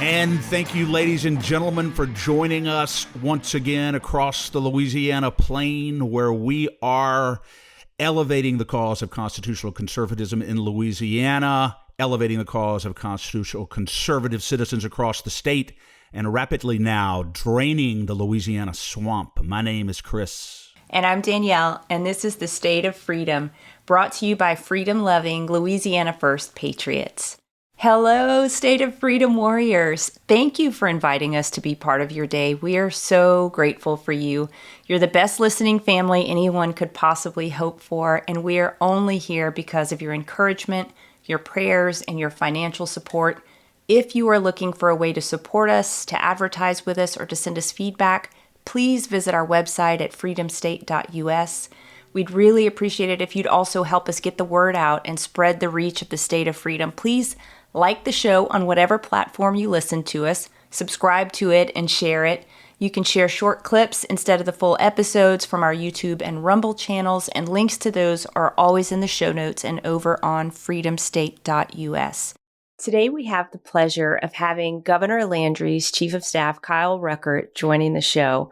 And thank you, ladies and gentlemen, for joining us once again across the Louisiana plain, where we are elevating the cause of constitutional conservatism in Louisiana, elevating the cause of constitutional conservative citizens across the state, and rapidly now draining the Louisiana swamp. My name is Chris. And I'm Danielle, and this is the State of Freedom, brought to you by freedom-loving Louisiana First Patriots. Hello, State of Freedom warriors. Thank you for inviting us to be part of your day. We are so grateful for you. You're the best listening family anyone could possibly hope for, and we are only here because of your encouragement, your prayers, and your financial support. If you are looking for a way to support us, to advertise with us, or to send us feedback, please visit our website at freedomstate.us. We'd really appreciate it if you'd also help us get the word out and spread the reach of the State of Freedom. Please like the show on whatever platform you listen to us, subscribe to it, and share it. You can share short clips instead of the full episodes from our YouTube and Rumble channels, and links to those are always in the show notes and over on freedomstate.us. Today we have the pleasure of having Governor Landry's Chief of Staff, Kyle Ruckert, joining the show.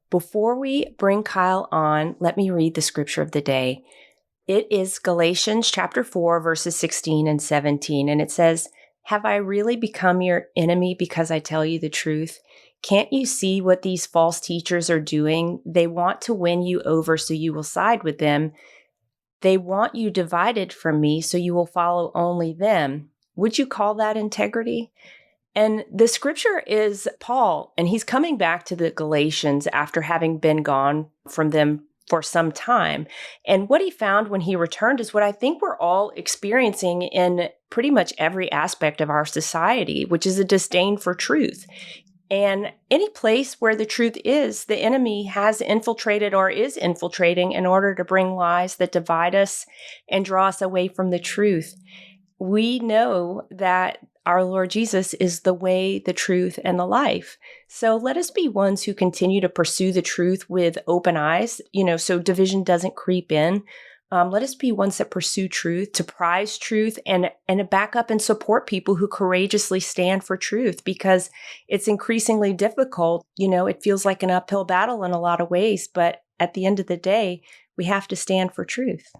Before we bring Kyle on, let me read the scripture of the day. It is Galatians chapter 4, verses 16 and 17, and it says, "Have I really become your enemy because I tell you the truth? Can't you see what these false teachers are doing? They want to win you over so you will side with them. They want you divided from me so you will follow only them. Would you call that integrity?" And the scripture is Paul, and he's coming back to the Galatians after having been gone from them for some time. And what he found when he returned is what I think we're all experiencing in pretty much every aspect of our society, which is a disdain for truth. And any place where the truth is, the enemy has infiltrated or is infiltrating in order to bring lies that divide us and draw us away from the truth. We know that our Lord Jesus is the way, the truth, and the life. So let us be ones who continue to pursue the truth with open eyes, so division doesn't creep in. Let us be ones that pursue truth, to prize truth, and to back up and support people who courageously stand for truth, because it's increasingly difficult. It feels like an uphill battle in a lot of ways, but at the end of the day, we have to stand for truth.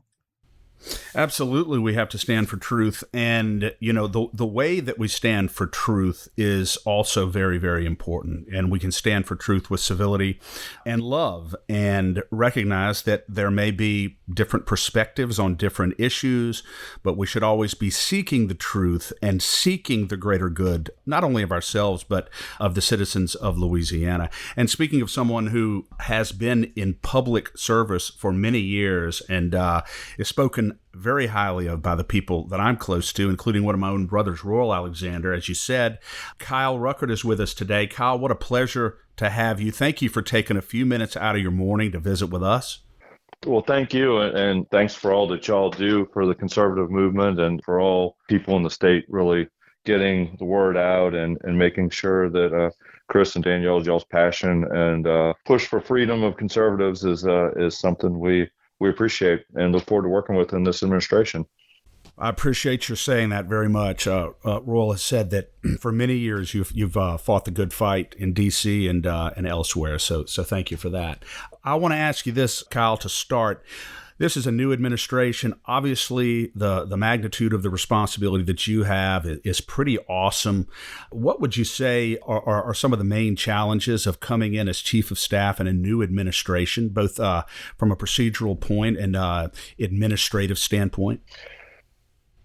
Absolutely, we have to stand for truth. And, the way that we stand for truth is also very, very important. And we can stand for truth with civility and love, and recognize that there may be different perspectives on different issues, but we should always be seeking the truth and seeking the greater good, not only of ourselves, but of the citizens of Louisiana. And speaking of someone who has been in public service for many years and is spoken very highly of by the people that I'm close to, including one of my own brothers, Royal Alexander. As you said, Kyle Ruckert is with us today. Kyle, what a pleasure to have you. Thank you for taking a few minutes out of your morning to visit with us. Well, thank you, and thanks for all that y'all do for the conservative movement and for all people in the state really getting the word out and making sure that Chris and Danielle, y'all's passion and push for freedom of conservatives is something we appreciate and look forward to working with in this administration. I appreciate your saying that very much. Royal has said that for many years you've fought the good fight in D.C. and elsewhere. So thank you for that. I want to ask you this, Kyle, to start. This is a new administration. Obviously, the magnitude of the responsibility that you have is pretty awesome. What would you say are some of the main challenges of coming in as chief of staff in a new administration, both from a procedural point and administrative standpoint?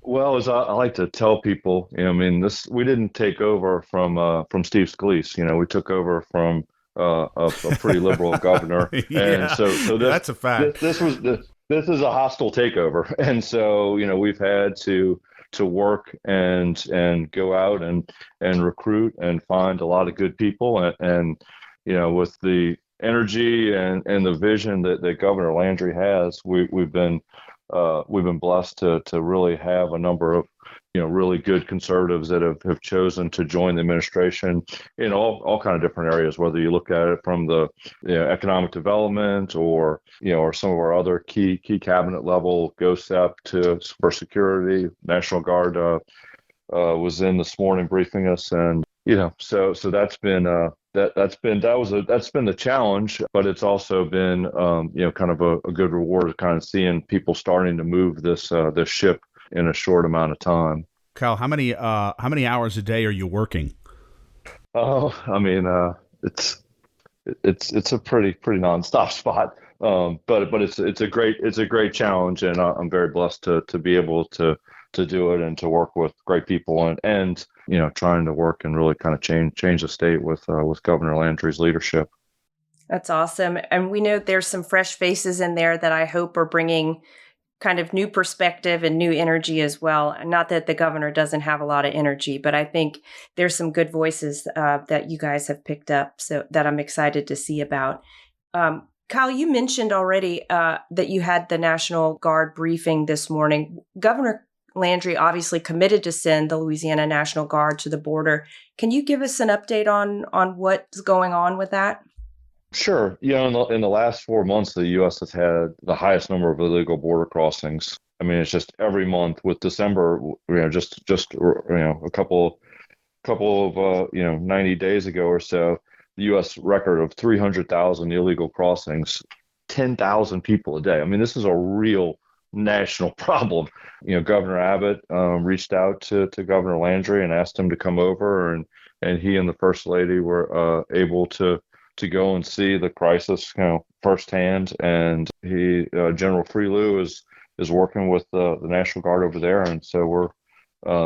Well, as I like to tell people, we didn't take over from Steve Scalise. We took over from a pretty liberal governor, yeah, and so this, that's a fact. This is a hostile takeover, and so we've had to work and go out and recruit and find a lot of good people, and with the energy and the vision that Governor Landry has, we've been blessed to really have a number of really good conservatives that have chosen to join the administration in all kind of different areas, whether you look at it from the economic development or some of our other key cabinet level, GOSEP for security. National Guard was in this morning briefing us, and So that's been that's been the challenge, but it's also been kind of a good reward of kind of seeing people starting to move this ship in a short amount of time. Kyle, how many hours a day are you working? Oh, I mean, it's a pretty nonstop spot. But it's a great challenge, and I'm very blessed to be able to do it and to work with great people and trying to work and really kind of change the state with Governor Landry's leadership. That's awesome. And we know there's some fresh faces in there that I hope are bringing kind of new perspective and new energy as well. Not that the governor doesn't have a lot of energy, but I think there's some good voices that you guys have picked up, so that I'm excited to see about. Kyle, you mentioned already that you had the National Guard briefing this morning. Governor Landry obviously committed to send the Louisiana National Guard to the border. Can you give us an update on what's going on with that? Sure. In the last 4 months, the U.S. has had the highest number of illegal border crossings. I mean, it's just every month. With December, just a couple of 90 days ago or so, the U.S. record of 300,000 illegal crossings, 10,000 people a day. I mean, this is a real national problem. Governor Abbott reached out to Governor Landry and asked him to come over, and he and the First Lady were able to go and see the crisis, firsthand. And General Freelou is working with the National Guard over there, and so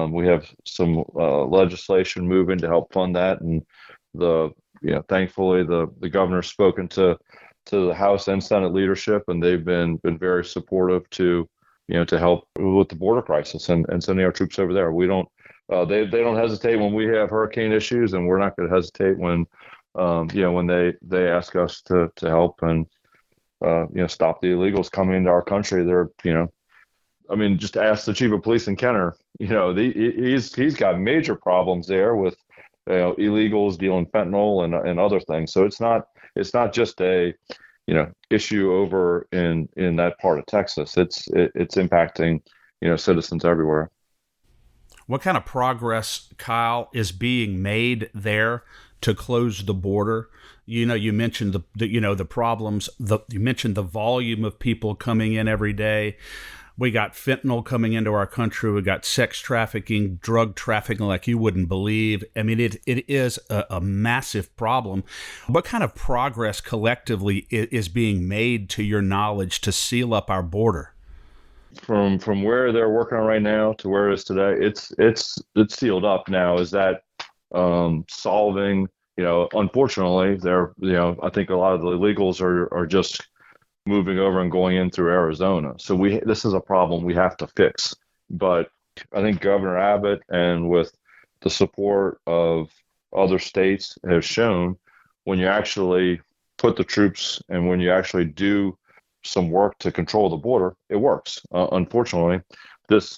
we have some legislation moving to help fund that. And thankfully the governor's spoken to the House and Senate leadership, and they've been very supportive to help with the border crisis and sending our troops over there. We don't they don't hesitate when we have hurricane issues, and we're not going to hesitate when they ask us to help and stop the illegals coming into our country. They're just ask the chief of police in Kenner. He's got major problems there with illegals dealing fentanyl and other things. So it's not just a issue over in that part of Texas. It's impacting citizens everywhere. What kind of progress, Kyle, is being made there to close the border? You mentioned the problems. You mentioned the volume of people coming in every day. We got fentanyl coming into our country. We got sex trafficking, drug trafficking like you wouldn't believe. I mean, it is a massive problem. What kind of progress collectively is being made, to your knowledge, to seal up our border? From where they're working on right now to where it is today, it's sealed up now. Is that solving? Unfortunately, I think a lot of the illegals are just moving over and going in through Arizona. So this is a problem we have to fix. But I think Governor Abbott, and with the support of other states, has shown when you actually put the troops and when you actually do some work to control the border, it works. Unfortunately, this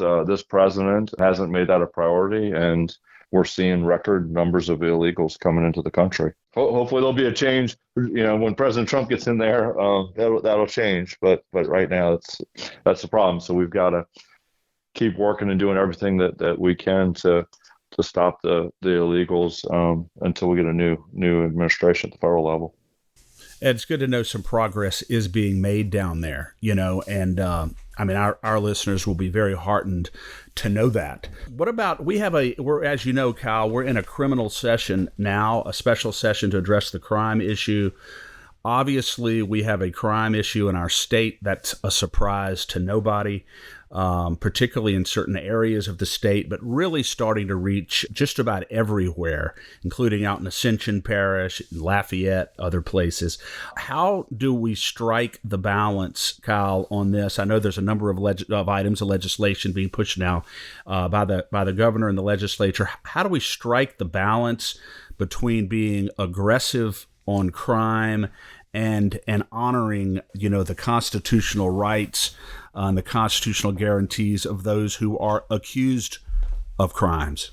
president hasn't made that a priority, and we're seeing record numbers of illegals coming into the country. Hopefully there'll be a change. When President Trump gets in there, that'll change. But right now, that's the problem. So we've got to keep working and doing everything that we can to stop the illegals until we get a new administration at the federal level. It's good to know some progress is being made down there, and our listeners will be very heartened to know that. What about, we're, as you know, Kyle, we're in a criminal session now, a special session to address the crime issue. Obviously, we have a crime issue in our state that's a surprise to nobody, particularly in certain areas of the state, but really starting to reach just about everywhere, including out in Ascension Parish, Lafayette, other places. How do we strike the balance, Kyle, on this? I know there's a number of items of legislation being pushed now by the governor and the legislature. How do we strike the balance between being aggressive on crime and honoring, the constitutional rights and the constitutional guarantees of those who are accused of crimes?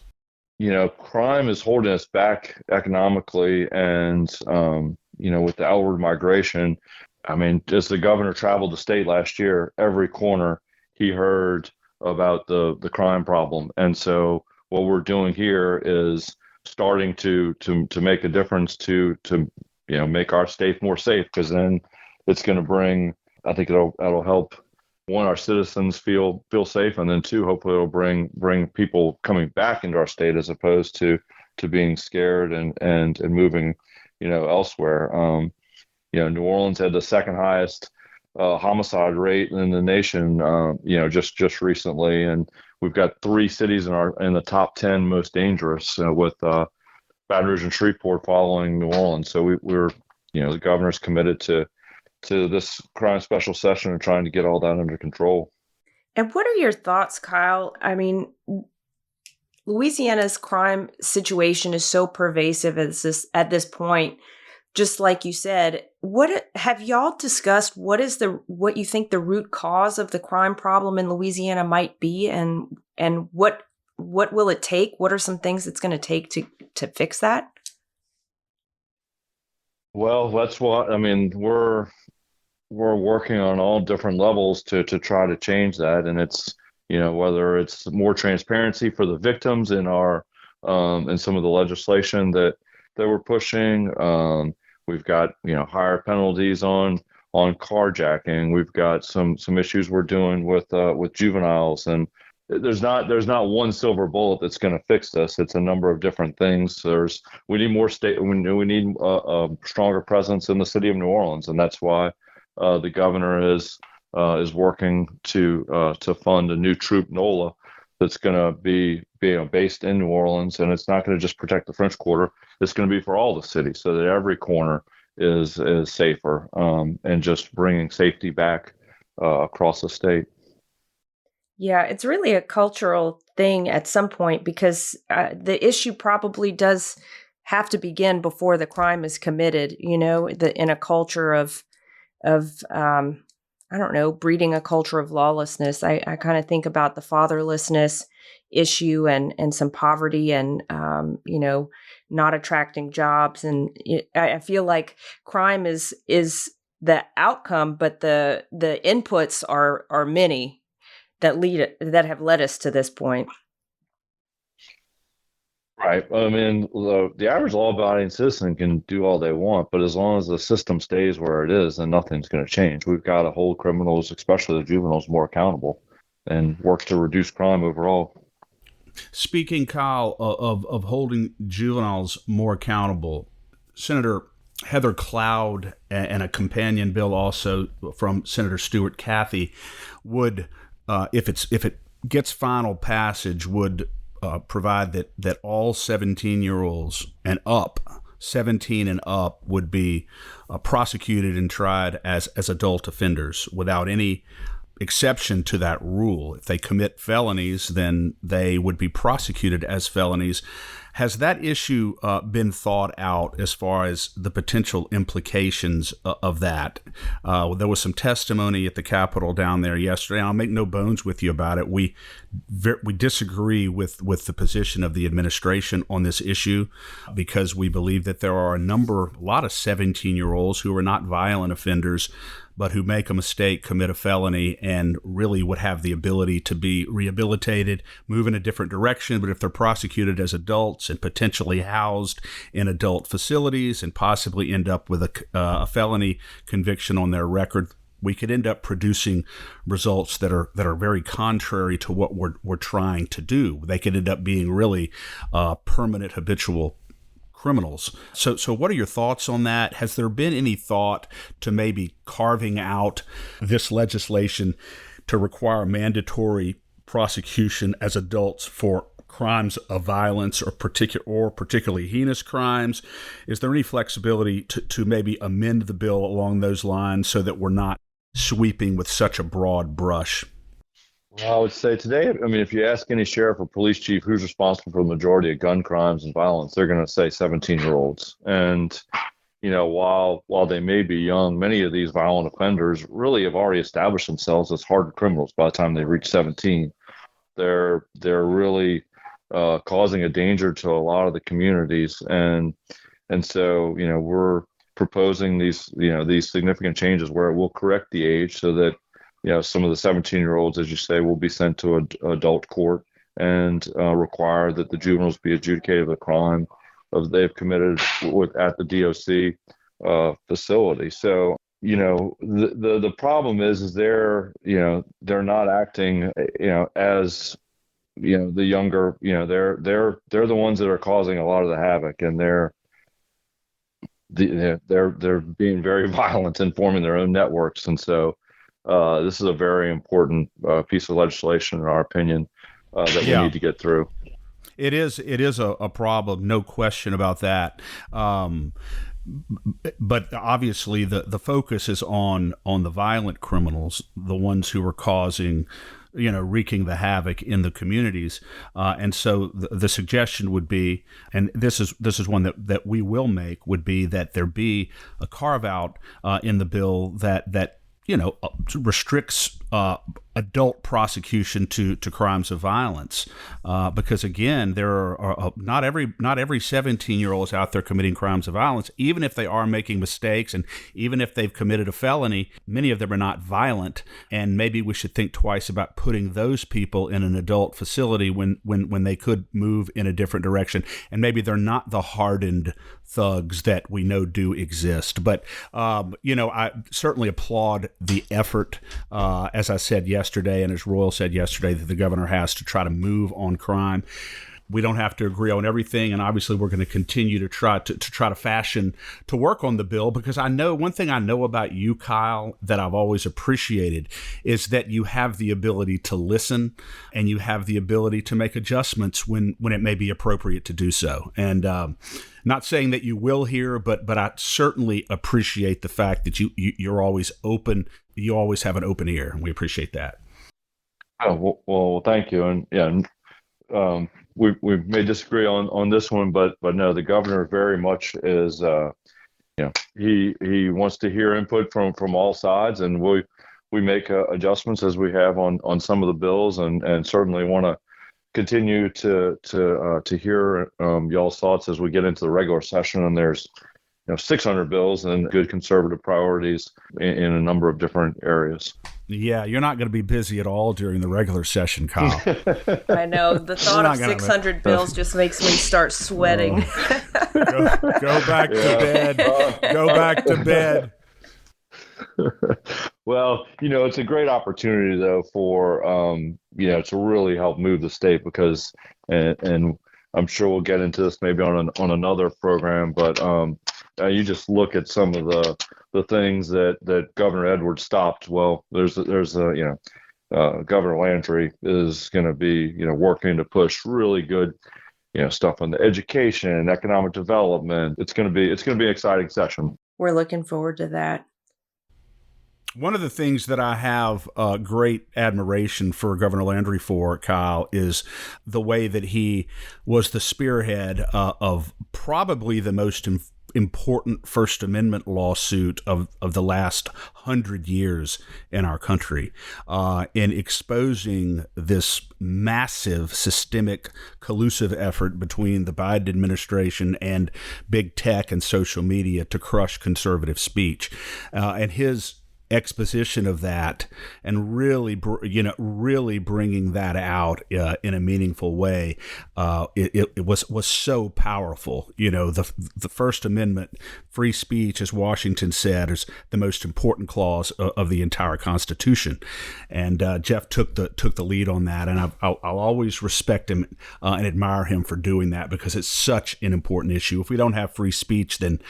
Crime is holding us back economically, and with the outward migration. I mean, as the governor traveled the state last year, every corner he heard about the crime problem. And so what we're doing here is starting to make a difference to make our state more safe, because then it's going to bring, I think it'll help, one, our citizens feel safe, and then two, hopefully it'll bring people coming back into our state as opposed to being scared and moving elsewhere. New Orleans had the second highest homicide rate in the nation just recently, and we've got 3 cities in the top 10 most dangerous, with Baton Rouge and Shreveport following New Orleans. So we're the governor's committed to this crime special session and trying to get all that under control. And what are your thoughts, Kyle? I mean, Louisiana's crime situation is so pervasive at this point. Just like you said, what have y'all discussed? What you think the root cause of the crime problem in Louisiana might be, and what will it take? What are some things it's going to take to fix that? Well, that's what I mean. We're working on all different levels to try to change that, and it's whether it's more transparency for the victims in our in some of the legislation that we're pushing. We've got higher penalties on carjacking. We've got some issues we're doing with juveniles, and there's not one silver bullet that's going to fix this. It's a number of different things. We need more state. We need a stronger presence in the city of New Orleans, and that's why the governor is working to fund a new troop, NOLA, that's going to be based in New Orleans, and it's not going to just protect the French Quarter. It's going to be for all the cities, so that every corner is safer, and just bringing safety back across the state. Yeah, it's really a cultural thing at some point, because the issue probably does have to begin before the crime is committed. In a culture of I don't know, breeding a culture of lawlessness. I kind of think about the fatherlessness issue and some poverty and, not attracting jobs. And I feel like crime is the outcome, but the inputs are many that have led us to this point. Right. I mean, the average law-abiding citizen can do all they want, but as long as the system stays where it is, then nothing's going to change. We've got to hold criminals, especially the juveniles, more accountable and work to reduce crime overall. Speaking, Kyle, of holding juveniles more accountable, Senator Heather Cloud and a companion bill also from Senator Stuart Cathy would, if it gets final passage, would provide that all 17-year-olds and up, 17 and up, would be prosecuted and tried as adult offenders without any exception to that rule. If they commit felonies, then they would be prosecuted as felonies. Has that issue been thought out as far as the potential implications of that? There was some testimony at the Capitol down there yesterday. I'll make no bones with you about it. We disagree with the position of the administration on this issue, because we believe that there are a lot of 17-year-olds who are not violent offenders, but who make a mistake, commit a felony, and really would have the ability to be rehabilitated, move in a different direction. But if they're prosecuted as adults and potentially housed in adult facilities and possibly end up with a felony conviction on their record, we could end up producing results that are very contrary to what we're trying to do. They could end up being really permanent habitual criminals. So what are your thoughts on that? Has there been any thought to maybe carving out this legislation to require mandatory prosecution as adults for crimes of violence or particularly heinous crimes? Is there any flexibility to maybe amend the bill along those lines so that we're not sweeping with such a broad brush? Well, I would say today, I mean, if you ask any sheriff or police chief who's responsible for the majority of gun crimes and violence, they're going to say 17-year-olds. And, while they may be young, many of these violent offenders really have already established themselves as hardened criminals by the time they reach 17. They're really causing a danger to a lot of the communities. And so, we're proposing these significant changes where it will correct the age so that some of the 17-year-olds, as you say, will be sent to adult court, and require that the juveniles be adjudicated of the crime they've committed at the DOC facility. So, the problem is they're not acting, as, the younger, they're the ones that are causing a lot of the havoc, and they're being very violent and forming their own networks. And so this is a very important piece of legislation, in our opinion, that we need to get through. It is a problem, no question about that. But obviously the focus is on the violent criminals, the ones who are causing, wreaking the havoc in the communities. And so the suggestion would be, and this is one that we will make, would be that there be a carve out in the bill that restricts adult prosecution to crimes of violence, because again, there are not every 17-year-old is out there committing crimes of violence. Even if they are making mistakes, and even if they've committed a felony, many of them are not violent. And maybe we should think twice about putting those people in an adult facility when they could move in a different direction. And maybe they're not the hardened thugs that we know do exist. But I certainly applaud the effort, as I said yesterday, and as Royal said yesterday, that the governor has to try to move on crime. We don't have to agree on everything, and obviously we're going to continue to try to work on the bill, because I know one thing I know about you, Kyle, that I've always appreciated is that you have the ability to listen, and you have the ability to make adjustments when it may be appropriate to do so. And not saying that you will here, but I certainly appreciate the fact that you're always open. You always have an open ear, and we appreciate that. Oh, well, thank you. And yeah, we may disagree on this one, but no, the governor very much is, he wants to hear input from all sides, and we make adjustments as we have on some of the bills, and certainly want to continue to hear y'all's thoughts as we get into the regular session. And there's 600 bills and good conservative priorities in a number of different areas. Yeah, you're not going to be busy at all during the regular session, Kyle. I know. The thought of 600 bills just makes me start sweating. Go back to bed. Go back to bed. Well, it's a great opportunity, though, for, to really help move the state, because, and I'm sure we'll get into this maybe on another program, but you just look at some of the things that Governor Edwards stopped. Well, there's Governor Landry is going to be working to push really good stuff on the education, economic development. It's going to be an exciting session. We're looking forward to that. One of the things that I have great admiration for Governor Landry for, Kyle, is the way that he was the spearhead of probably the most important First Amendment lawsuit of the last 100 years in our country, in exposing this massive systemic collusive effort between the Biden administration and big tech and social media to crush conservative speech. And his exposition of that, and really bringing that out in a meaningful way, it was so powerful. The First Amendment, free speech, as Washington said, is the most important clause of the entire Constitution. And Jeff took the lead on that, and I'll always respect him and admire him for doing that, because it's such an important issue. If we don't have free speech, then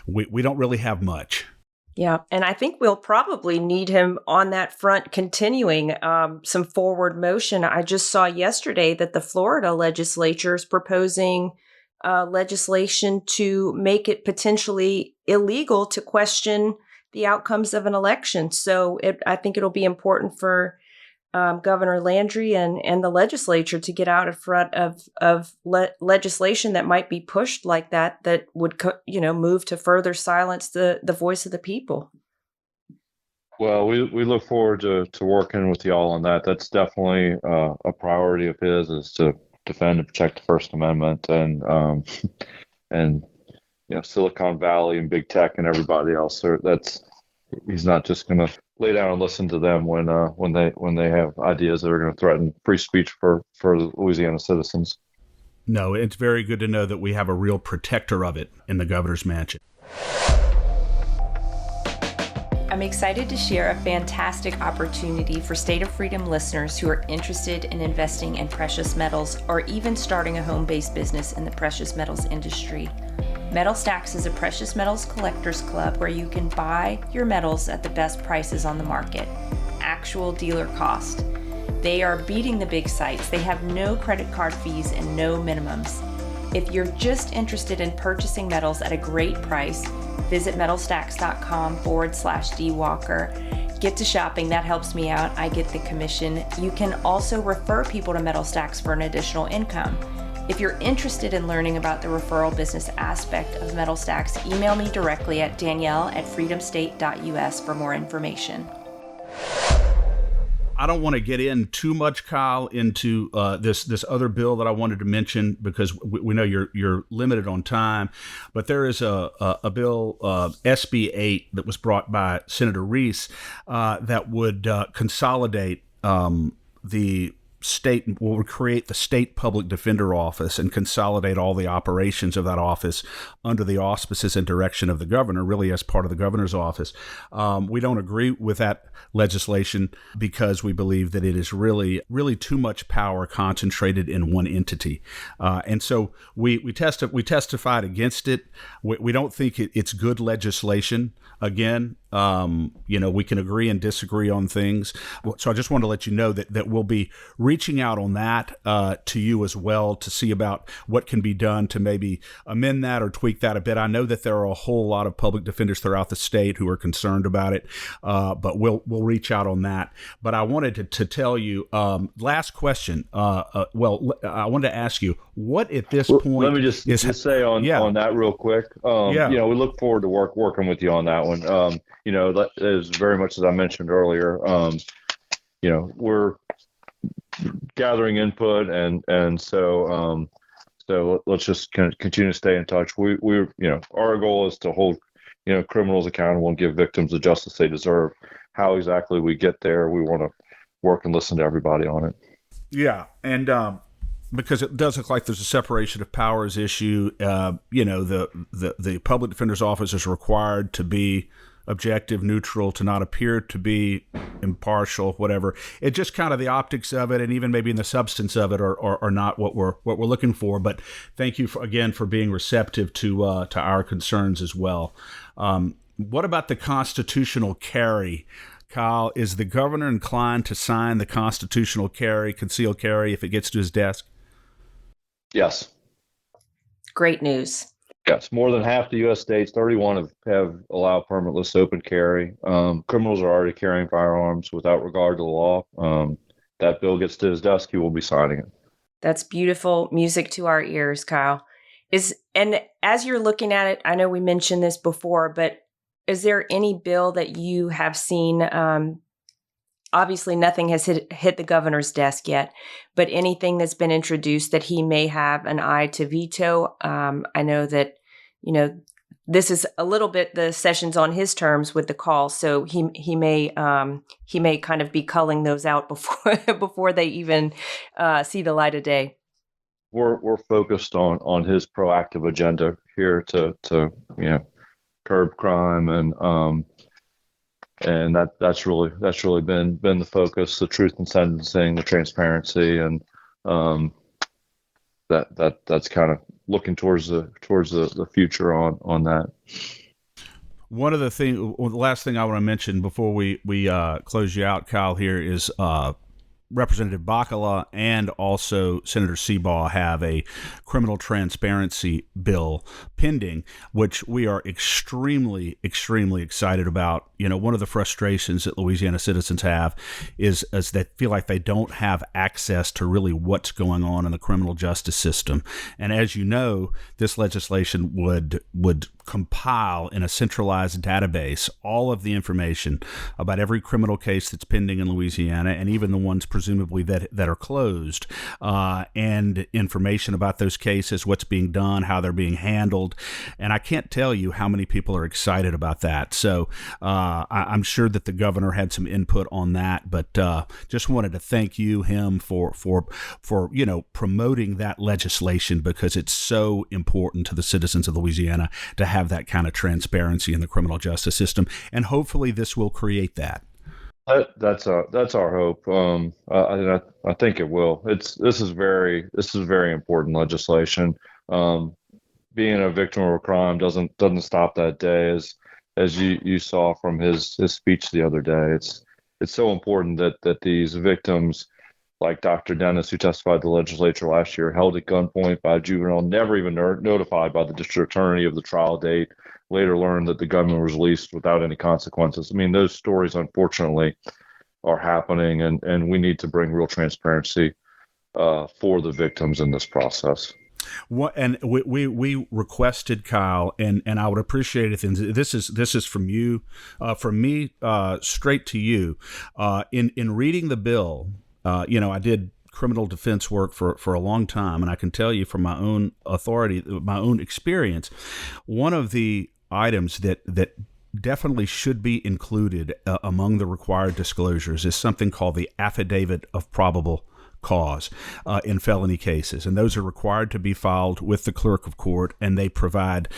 we don't really have much. Yeah, and I think we'll probably need him on that front, continuing some forward motion. I just saw yesterday that the Florida legislature is proposing legislation to make it potentially illegal to question the outcomes of an election. So I think it'll be important for Governor Landry and the legislature to get out in front of legislation that might be pushed like that would move to further silence the voice of the people. Well, we look forward to working with y'all on that. That's definitely a priority of his, is to defend and protect the First Amendment, and Silicon Valley and big tech and everybody else. That's he's not just going to lay down and listen to them when they have ideas that are going to threaten free speech for Louisiana citizens. No, it's very good to know that we have a real protector of it in the governor's mansion. I'm excited to share a fantastic opportunity for State of Freedom listeners who are interested in investing in precious metals or even starting a home-based business in the precious metals industry. Metal Stacks is a precious metals collectors club where you can buy your metals at the best prices on the market, actual dealer cost. They are beating the big sites. They have no credit card fees and no minimums. If you're just interested in purchasing metals at a great price, visit metalstacks.com/dwalker. Get to shopping, that helps me out. I get the commission. You can also refer people to Metal Stacks for an additional income. If you're interested in learning about the referral business aspect of Metal Stacks, email me directly at danielle@freedomstate.us for more information. I don't want to get in too much, Kyle, into this other bill that I wanted to mention because we know you're limited on time. But there is a bill, SB 8, that was brought by Senator Reese that would consolidate the state, will create the state public defender office and consolidate all the operations of that office under the auspices and direction of the governor, really as part of the governor's office. We don't agree with that legislation because we believe that it is really too much power concentrated in one entity. And so we testified against it. We don't think it's good legislation. Again, we can agree and disagree on things. So I just want to let you know that we'll be reaching out on that to you as well to see about what can be done to maybe amend that or tweak that a bit. I know that there are a whole lot of public defenders throughout the state who are concerned about it, but we'll reach out on that. But I wanted to tell you, last question. I wanted to ask you, what at this point? Let me just say on that real quick. We look forward to working with you on that one. As very much as I mentioned earlier, we're gathering input, and so let's just continue to stay in touch. Our goal is to hold criminals accountable and give victims the justice they deserve. How exactly we get there, we want to work and listen to everybody on it. Yeah, and because it does look like there's a separation of powers issue. The public defender's office is required to be objective, neutral, to not appear to be impartial, whatever. It just kind of the optics of it, and even maybe in the substance of it, are not what we're looking for. But thank you again for being receptive to our concerns as well. What about the constitutional carry? Kyle, is the governor inclined to sign the constitutional carry, concealed carry, if it gets to his desk? Yes. Great news. Yes, more than half the U.S. states, 31 have allowed permitless open carry. Criminals are already carrying firearms without regard to the law. That bill gets to his desk, he will be signing it. That's beautiful music to our ears, Kyle. And as you're looking at it, I know we mentioned this before, but is there any bill that you have seen? Obviously, nothing has hit the governor's desk yet, but anything that's been introduced that he may have an eye to veto. I know that, this is a little bit the session's on his terms with the call, so he may kind of be culling those out before they even see the light of day. We're focused on his proactive agenda here to curb crime and that's really been the focus, the truth in sentencing, the transparency, and that's kind of looking towards the future on that. One of the last thing I want to mention before we close you out, Kyle, here is Representative Bacala and also Senator Seabaugh have a criminal transparency bill pending, which we are extremely, extremely excited about. One of the frustrations that Louisiana citizens have is they feel like they don't have access to really what's going on in the criminal justice system. And as you know, this legislation would compile in a centralized database all of the information about every criminal case that's pending in Louisiana, and even the ones presumably that are closed, and information about those cases, what's being done, how they're being handled. And I can't tell you how many people are excited about that. So I'm sure that the governor had some input on that, but just wanted to thank him for promoting that legislation, because it's so important to the citizens of Louisiana to have that kind of transparency in the criminal justice system, and hopefully this will create that. That's our hope. I think it will. This is very important legislation. Being a victim of a crime doesn't stop that day, as you saw from his speech the other day. It's so important that these victims, like Dr. Dennis, who testified to the legislature last year, held at gunpoint by a juvenile, never even notified by the district attorney of the trial date, later learned that the gunman was released without any consequences. I mean, those stories, unfortunately, are happening, and we need to bring real transparency for the victims in this process. And we requested, Kyle, and I would appreciate it. And this is from you, from me, straight to you. In reading the bill, I did criminal defense work for a long time, and I can tell you from my own authority, my own experience, one of the items that definitely should be included among the required disclosures is something called the affidavit of probable cause in felony cases, and those are required to be filed with the clerk of court, and they provide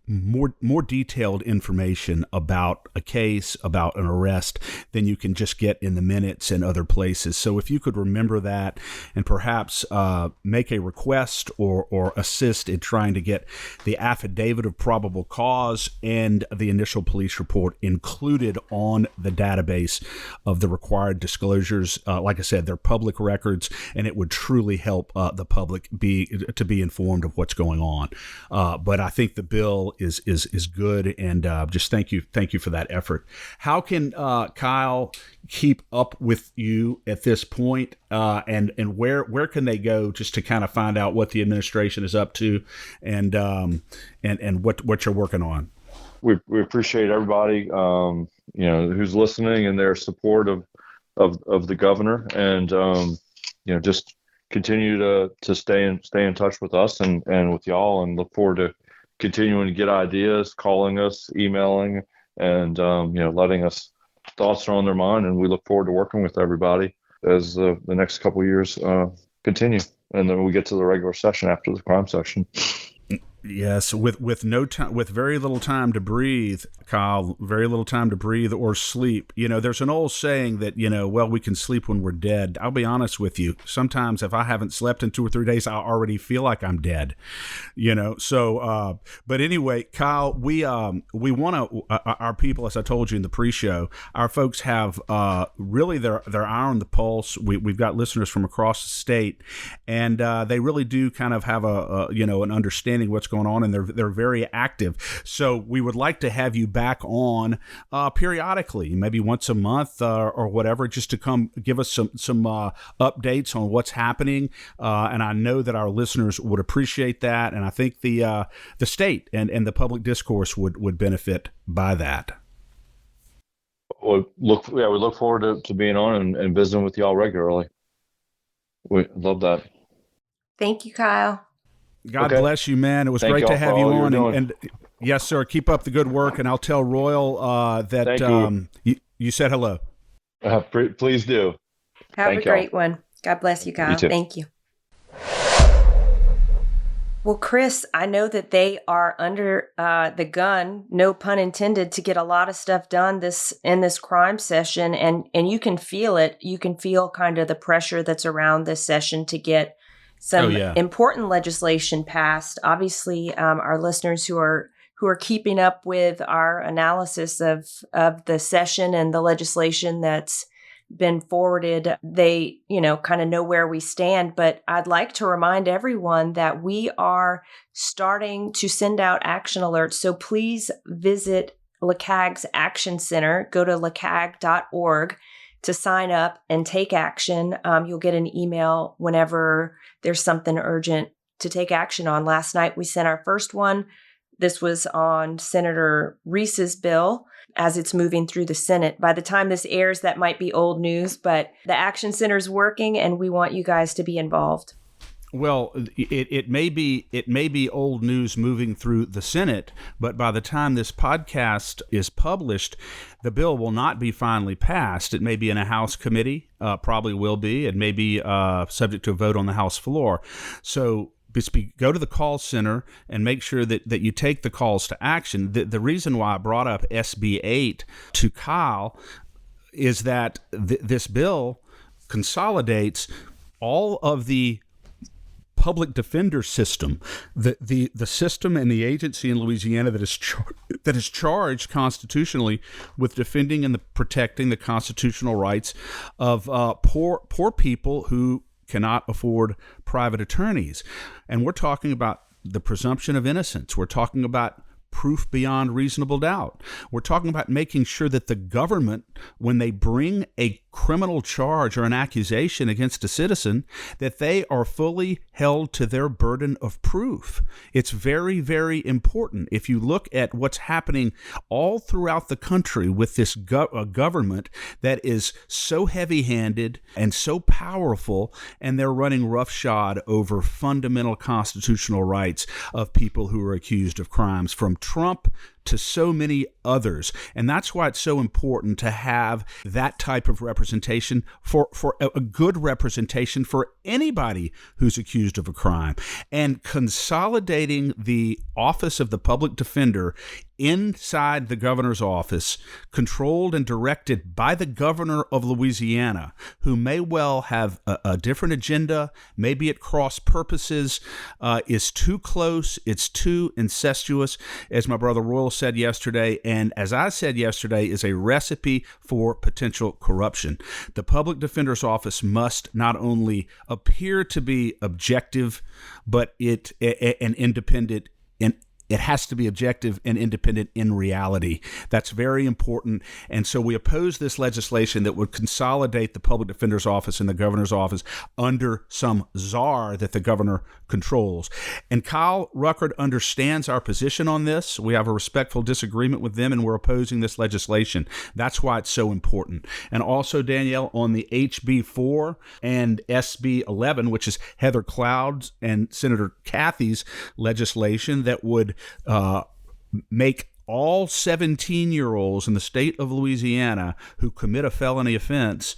more detailed information about a case, about an arrest, than you can just get in the minutes and other places. So if you could remember that, and perhaps make a request or assist in trying to get the affidavit of probable cause and the initial police report included on the database of the required disclosures. Like I said, they're public records, and it would truly help the public be informed of what's going on. But I think the bill is good, and just thank you for that effort. How can Kyle keep up with you at this point, and where can they go just to kind of find out what the administration is up to, and what you're working on? We appreciate everybody who's listening and their support of the governor, and just continue to stay in touch with us and with y'all, and look forward to continuing to get ideas, calling us, emailing, and letting us thoughts are on their mind. And we look forward to working with everybody as the next couple of years continue, and then we get to the regular session after the crime session. Yes, with no time, with very little time to breathe, Kyle, very little time to breathe or sleep. There's an old saying that, we can sleep when we're dead. I'll be honest with you. Sometimes if I haven't slept in 2 or 3 days, I already feel like I'm dead, So, but anyway, Kyle, we want to, our people, as I told you in the pre-show, our folks have really their eye on the pulse. We've got listeners from across the state, and they really do kind of have an understanding what's going on, and they're very active. So we would like to have you back on periodically, maybe once a month or whatever, just to come give us some updates on what's happening. And I know that our listeners would appreciate that, and I think the state and the public discourse would benefit by that. We look forward to being on and visiting with y'all regularly. We love that. Thank you, Kyle. God bless you, man. It was great to have you on. And yes, sir, keep up the good work. And I'll tell Royal that you said hello. Please do. Have a great one. God bless you, Kyle. Thank you. Well, Chris, I know that they are under the gun, no pun intended, to get a lot of stuff done in this crime session. And you can feel it. You can feel kind of the pressure that's around this session to get some important legislation passed. Obviously, our listeners who are keeping up with our analysis of the session and the legislation that's been forwarded, they, kind of know where we stand. But I'd like to remind everyone that we are starting to send out action alerts. So please visit LeCAG's Action Center. Go to lecag.org to sign up and take action. You'll get an email whenever there's something urgent to take action on. Last night, we sent our first one This was on Senator Reese's bill as it's moving through the Senate. By the time this airs, that might be old news, but the Action Center's working, and we want you guys to be involved. Well, it may be old news moving through the Senate, but by the time this podcast is published, the bill will not be finally passed. It may be in a House committee, probably will be. It may be subject to a vote on the House floor. So go to the call center and make sure that you take the calls to action. The reason why I brought up SB 8 to Kyle is that this bill consolidates all of the public defender system, the system and the agency in Louisiana that is charged constitutionally with defending and protecting the constitutional rights of poor people who cannot afford private attorneys. And we're talking about the presumption of innocence. We're talking about proof beyond reasonable doubt. We're talking about making sure that the government, when they bring a criminal charge or an accusation against a citizen, that they are fully held to their burden of proof. It's very, very important. If you look at what's happening all throughout the country with this government that is so heavy-handed and so powerful, and they're running roughshod over fundamental constitutional rights of people who are accused of crimes, from Trump to so many others. And that's why it's so important to have that type of representation, for a good representation for anybody who's accused of a crime. And consolidating the office of the public defender inside the governor's office, controlled and directed by the governor of Louisiana, who may well have a different agenda, maybe at cross purposes, is too close, it's too incestuous, as my brother Royal said yesterday, and as I said yesterday, is a recipe for potential corruption. The public defender's office must not only appear to be objective, but and independent. It has to be objective and independent in reality. That's very important. And so we oppose this legislation that would consolidate the public defender's office and the governor's office under some czar that the governor controls. And Kyle Ruckert understands our position on this. We have a respectful disagreement with them, and we're opposing this legislation. That's why it's so important. And also, Danielle, on the HB4 and SB 11, which is Heather Cloud's and Senator Cathy's legislation that would make all 17-year-olds in the state of Louisiana who commit a felony offense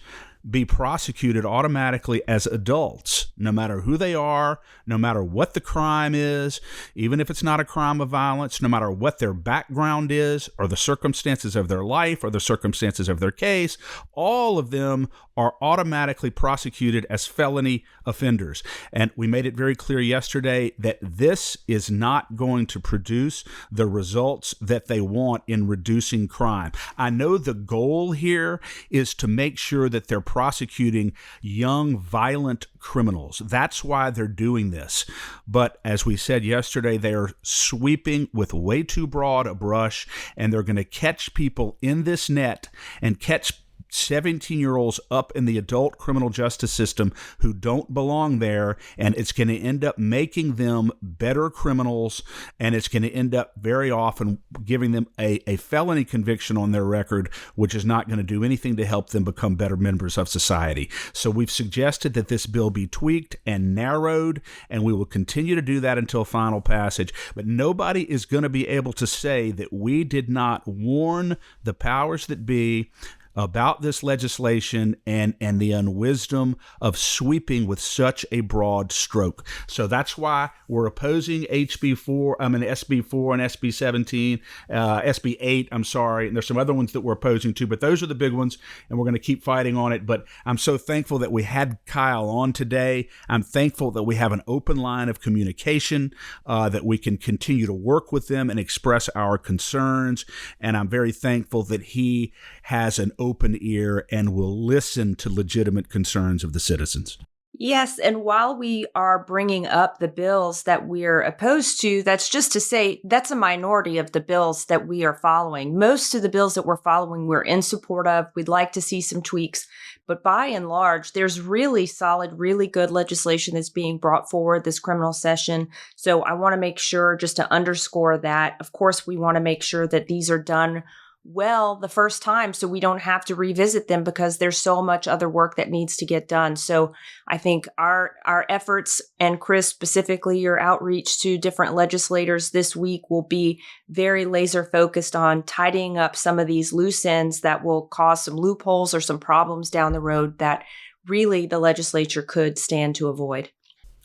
be prosecuted automatically as adults, no matter who they are, no matter what the crime is, even if it's not a crime of violence, no matter what their background is or the circumstances of their life or the circumstances of their case, all of them are automatically prosecuted as felony offenders. And we made it very clear yesterday that this is not going to produce the results that they want in reducing crime. I know the goal here is to make sure that they're prosecuting young, violent criminals. That's why they're doing this. But as we said yesterday, they are sweeping with way too broad a brush, and they're going to catch people in this net and catch 17-year-olds up in the adult criminal justice system who don't belong there, and it's going to end up making them better criminals, and it's going to end up very often giving them a felony conviction on their record, which is not going to do anything to help them become better members of society. So we've suggested that this bill be tweaked and narrowed, and we will continue to do that until final passage. But nobody is going to be able to say that we did not warn the powers that be about this legislation and the unwisdom of sweeping with such a broad stroke. So that's why we're opposing SB4 and SB 17, SB 8, I'm sorry. And there's some other ones that we're opposing too, but those are the big ones, and we're going to keep fighting on it. But I'm so thankful that we had Kyle on today. I'm thankful that we have an open line of communication, that we can continue to work with them and express our concerns. And I'm very thankful that he has an open ear and will listen to legitimate concerns of the citizens. Yes, and while we are bringing up the bills that we're opposed to, that's just to say that's a minority of the bills that we are following. Most of the bills that we're following, we're in support of. We'd like to see some tweaks, but by and large, there's really solid, really good legislation that's being brought forward this criminal session. So I want to make sure, just to underscore that, of course, we want to make sure that these are done well the first time so we don't have to revisit them because there's so much other work that needs to get done. So I think our efforts, and Chris, specifically your outreach to different legislators this week, will be very laser focused on tidying up some of these loose ends that will cause some loopholes or some problems down the road that really the legislature could stand to avoid.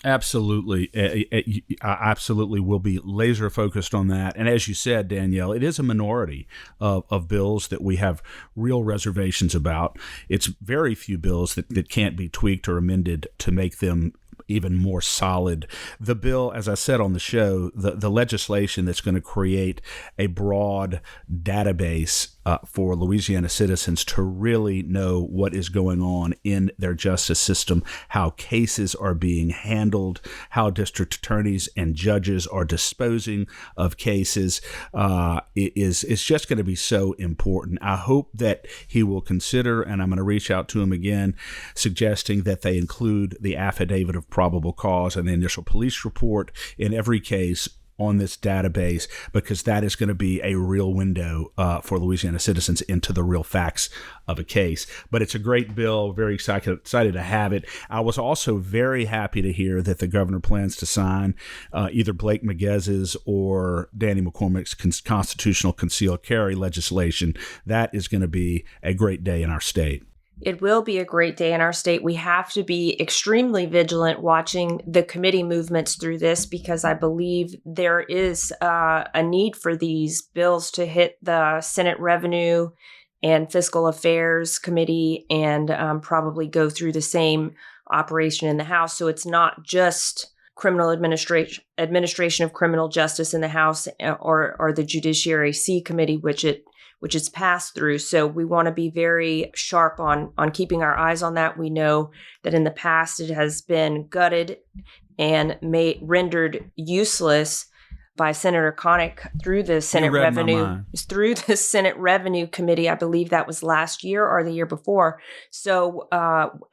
Absolutely. I absolutely will be laser focused on that. And as you said, Danielle, it is a minority of bills that we have real reservations about. It's very few bills that can't be tweaked or amended to make them even more solid. The bill, as I said on the show, the legislation that's going to create a broad database for Louisiana citizens to really know what is going on in their justice system, how cases are being handled, how district attorneys and judges are disposing of cases, is just going to be so important. I hope that he will consider, and I'm going to reach out to him again, suggesting that they include the affidavit of probable cause and the initial police report in every case on this database, because that is going to be a real window for Louisiana citizens into the real facts of a case. But it's a great bill. Very excited to have it. I was also very happy to hear that the governor plans to sign either Blake Maguez's or Danny McCormick's constitutional concealed carry legislation. That is going to be a great day in our state. It will be a great day in our state. We have to be extremely vigilant watching the committee movements through this, because I believe there is a need for these bills to hit the Senate Revenue and Fiscal Affairs Committee and probably go through the same operation in the House. So it's not just criminal administration of criminal justice in the House or the Judiciary C Committee, which it's passed through. So we want to be very sharp on keeping our eyes on that. We know that in the past it has been gutted and rendered useless by Senator Connick through the Senate Revenue Committee. I believe that was last year or the year before. So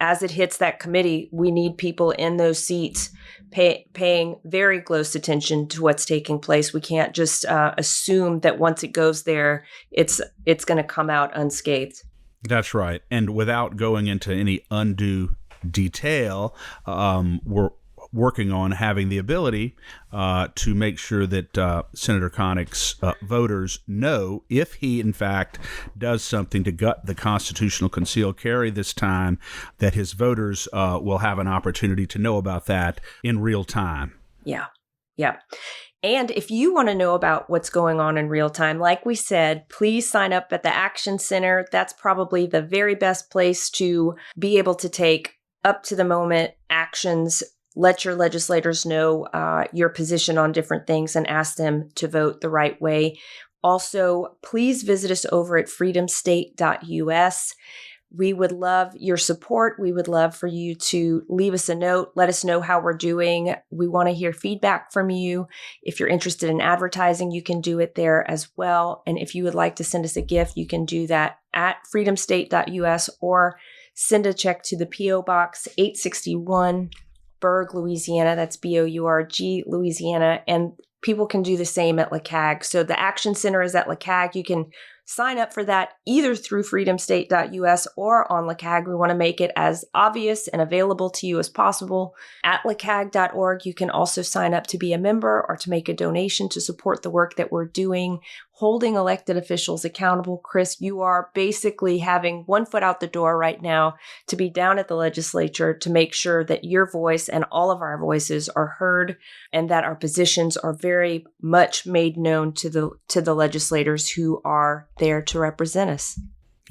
as it hits that committee, we need people in those seats paying very close attention to what's taking place. We can't just assume that once it goes there, it's going to come out unscathed. That's right. And without going into any undue detail, we're working on having the ability to make sure that Senator Connick's voters know if he, in fact, does something to gut the constitutional concealed carry this time, that his voters will have an opportunity to know about that in real time. Yeah. And if you want to know about what's going on in real time, like we said, please sign up at the Action Center. That's probably the very best place to be able to take up-to-the-moment actions. Let your legislators know your position on different things and ask them to vote the right way. Also, please visit us over at freedomstate.us. We would love your support. We would love for you to leave us a note. Let us know how we're doing. We want to hear feedback from you. If you're interested in advertising, you can do it there as well. And if you would like to send us a gift, you can do that at freedomstate.us or send a check to the P.O. Box 861, Berg, Louisiana. That's Bourg, Louisiana. And people can do the same at LeCag. So the Action Center is at LeCag. You can sign up for that either through freedomstate.us or on LeCag. We want to make it as obvious and available to you as possible. At lecag.org, you can also sign up to be a member or to make a donation to support the work that we're doing, holding elected officials accountable. Chris, you are basically having one foot out the door right now to be down at the legislature to make sure that your voice and all of our voices are heard and that our positions are very much made known to the legislators who are there to represent us.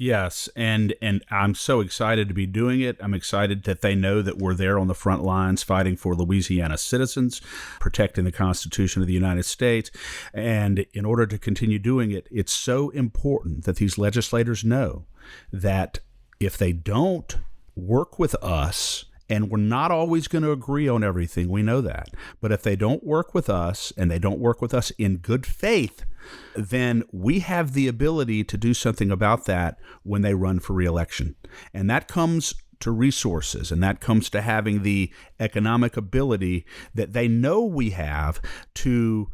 Yes, and I'm so excited to be doing it. I'm excited that they know that we're there on the front lines fighting for Louisiana citizens, protecting the Constitution of the United States. And in order to continue doing it, it's so important that these legislators know that if they don't work with us And we're not always going to agree on everything. We know that. But if they don't work with us, and they don't work with us in good faith, then we have the ability to do something about that when they run for re-election. And that comes to resources, and that comes to having the economic ability that they know we have to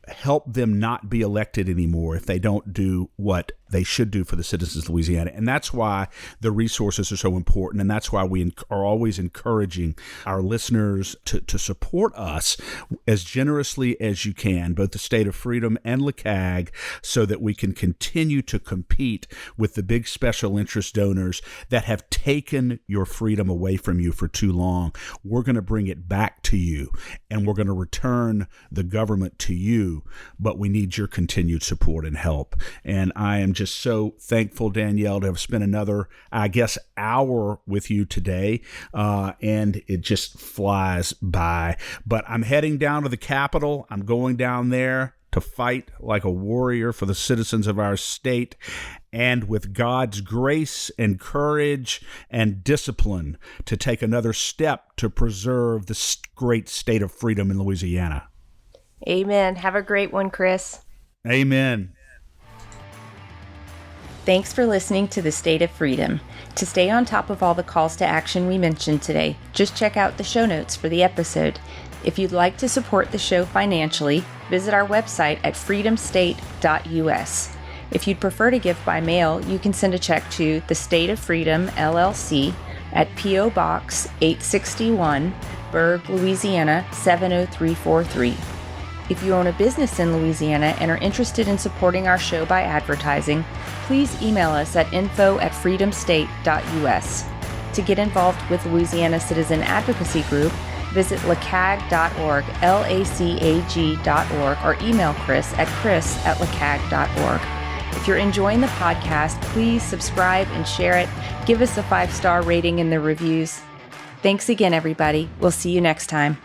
help them not be elected anymore if they don't do what they should do for the citizens of Louisiana. And that's why the resources are so important. And that's why we are always encouraging our listeners to support us as generously as you can, both the State of Freedom and LeCag, so that we can continue to compete with the big special interest donors that have taken your freedom away from you for too long. We're going to bring it back to you, and we're going to return the government to you, but we need your continued support and help. And I am just so thankful, Danielle, to have spent another, I guess, hour with you today, and it just flies by. But I'm heading down to the Capitol. I'm going down there to fight like a warrior for the citizens of our state, and with God's grace and courage and discipline to take another step to preserve the great state of freedom in Louisiana. Amen. Have a great one, Chris. Amen. Thanks for listening to The State of Freedom. To stay on top of all the calls to action we mentioned today, just check out the show notes for the episode. If you'd like to support the show financially, visit our website at freedomstate.us. If you'd prefer to give by mail, you can send a check to The State of Freedom, LLC, at P.O. Box 861, Berg, Louisiana 70343. If you own a business in Louisiana and are interested in supporting our show by advertising, please email us at info@freedomstate.us. To get involved with Louisiana Citizen Advocacy Group, visit lacag.org, LACAG.org, or email Chris at chris@lacag.org. If you're enjoying the podcast, please subscribe and share it. Give us a 5-star rating in the reviews. Thanks again, everybody. We'll see you next time.